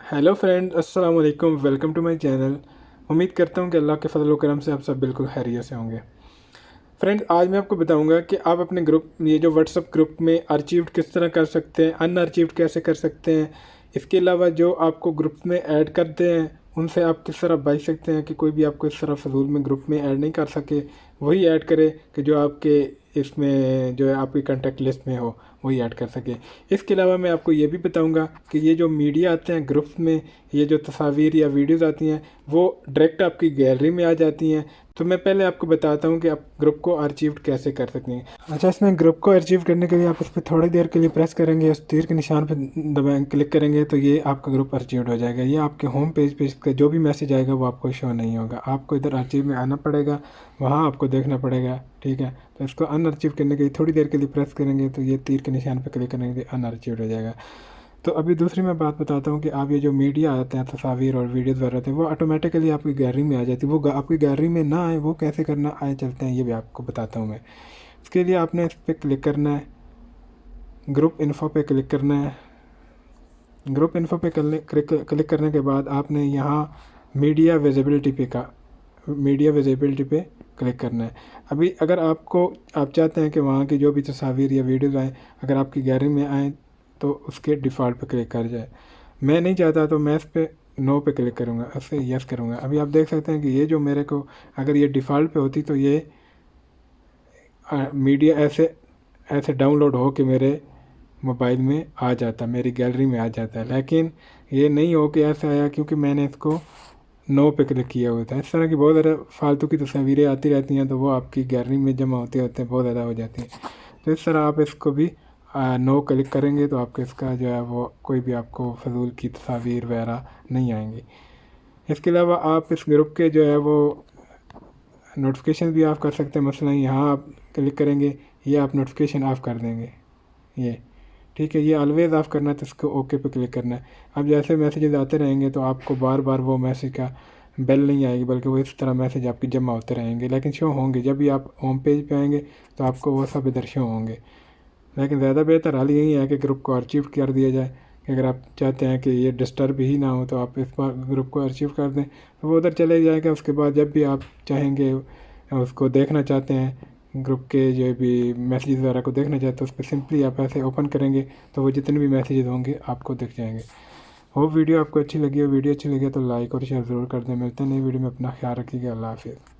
Hello friend, अस्सलाम वालेकुम। Welcome to my channel. उम्मीद करता हूँ कि अल्लाह के फजल व करम से आप सब बिल्कुल खैरियत से होंगे। फ्रेंड, आज मैं आपको बताऊंगा कि आप अपने ग्रुप, ये जो व्हाट्सअप ग्रुप में अरचीव्ड किस तरह कर सकते हैं, अनअरचीव्ड कैसे कर सकते हैं। इसके अलावा जो आपको ग्रुप में ऐड करते हैं उनसे आप किस तरह बच सकते हैं कि कोई भी आपको इस तरह फजूल में ग्रुप में ऐड नहीं कर सके, वही ऐड करे कि जो आपके इसमें जो है आपकी कॉन्टैक्ट लिस्ट में हो वही ऐड कर सके। इसके अलावा मैं आपको ये भी बताऊंगा कि ये जो मीडिया आते हैं ग्रुप में, ये जो तस्वीर या वीडियोस आती हैं वो डायरेक्ट आपकी गैलरी में आ जाती हैं। तो मैं पहले आपको बताता हूँ कि आप ग्रुप को अरचीव कैसे कर सकते हैं। अच्छा, इसमें ग्रुप को अरचीव करने के लिए आप इस पर थोड़ी देर के लिए प्रेस करेंगे, उस तीर के निशान पर दबाएं, क्लिक करेंगे तो ये आपका ग्रुप अरचीव्ड हो जाएगा। ये आपके होम पेज पे इसका जो भी मैसेज आएगा वो आपको शो नहीं होगा। आपको इधर अरचीव में आना पड़ेगा, वहाँ आपको देखना पड़ेगा। ठीक है, तो इसको अनअरचीव करने के लिए थोड़ी देर के लिए प्रेस करेंगे तो ये तीर के निशान पर क्लिक करेंगे तो अनअरचीव्ड हो जाएगा। तो अभी दूसरी मैं बात बताता हूँ कि आप ये जो मीडिया आते हैं, तस्वीर और वीडियोज़ वगैरह आते हैं, वो ऑटोमेटिकली आपकी गैलरी में आ जाती है। वो आपकी गैलरी में ना आए, वो कैसे करना, आए चलते हैं ये भी आपको बताता हूँ मैं। इसके लिए आपने इस पर क्लिक करना है, ग्रुप इन्फो पे क्लिक करना है। ग्रुप इन्फो पे क्लिक करने के बाद आपने यहाँ मीडिया विजिबिलिटी पे क्लिक करना है। अभी अगर आप चाहते हैं कि वहाँ की जो भी तस्वीर या वीडियोज़ आएँ अगर आपकी गैलरी में आएँ तो उसके डिफ़ॉल्ट पे क्लिक कर जाए। मैं नहीं चाहता तो मैं इस पर नो पे क्लिक करूँगा, इससे यस करूँगा। अभी आप देख सकते हैं कि ये जो मेरे को अगर ये डिफ़ॉल्ट पे होती तो ये मीडिया ऐसे ऐसे डाउनलोड हो के मेरे मोबाइल में आ जाता, मेरी गैलरी में आ जाता है। लेकिन ये नहीं हो के ऐसा आया क्योंकि मैंने इसको नो पे क्लिक किया हुआ था। इस तरह की बहुत ज़्यादा फालतू की तस्वीरें आती रहती हैं तो वो आपकी गैलरी में जमा होते होते बहुत ज़्यादा हो जाती हैं। तो इस तरह आप इसको भी नो क्लिक करेंगे तो आपके इसका जो है वो कोई भी आपको फजूल की तस्वीर वगैरह नहीं आएंगी। इसके अलावा आप इस ग्रुप के जो है वो नोटिफिकेशन भी ऑफ़ कर सकते हैं। मसलन यहाँ आप क्लिक करेंगे, ये आप नोटिफिकेशन ऑफ़ कर देंगे ये। ठीक है, ये ऑलवेज़ ऑफ़ करना है तो इसको ओके पे क्लिक करना है। अब जैसे मैसेजेस आते रहेंगे तो आपको बार बार वो मैसेज का बेल नहीं आएगी, बल्कि वो इस तरह मैसेज आपके जमा होते रहेंगे, लेकिन शो होंगे। जब भी आप होम पेज पे आएंगे तो आपको वो सब इधर शो होंगे। लेकिन ज़्यादा बेहतर हाल यही है कि ग्रुप को अर्चीव कर दिया जाए। कि अगर आप चाहते हैं कि ये डिस्टर्ब ही ना हो तो आप इस बार ग्रुप को अर्चीव कर दें तो वो उधर चले जाएगा। उसके बाद जब भी आप चाहेंगे उसको देखना चाहते हैं, ग्रुप के जो भी मैसेज वगैरह को देखना चाहते हैं, उस पर सिंपली आप ऐसे ओपन करेंगे तो वो जितने भी मैसेज होंगे आपको दिख जाएंगे। वो वीडियो आपको अच्छी लगी हो, वीडियो अच्छी लगी तो लाइक और शेयर ज़रूर कर दें। मिलते हैं नई वीडियो में, अपना ख्याल रखिएगा। अल्लाह हाफिज़।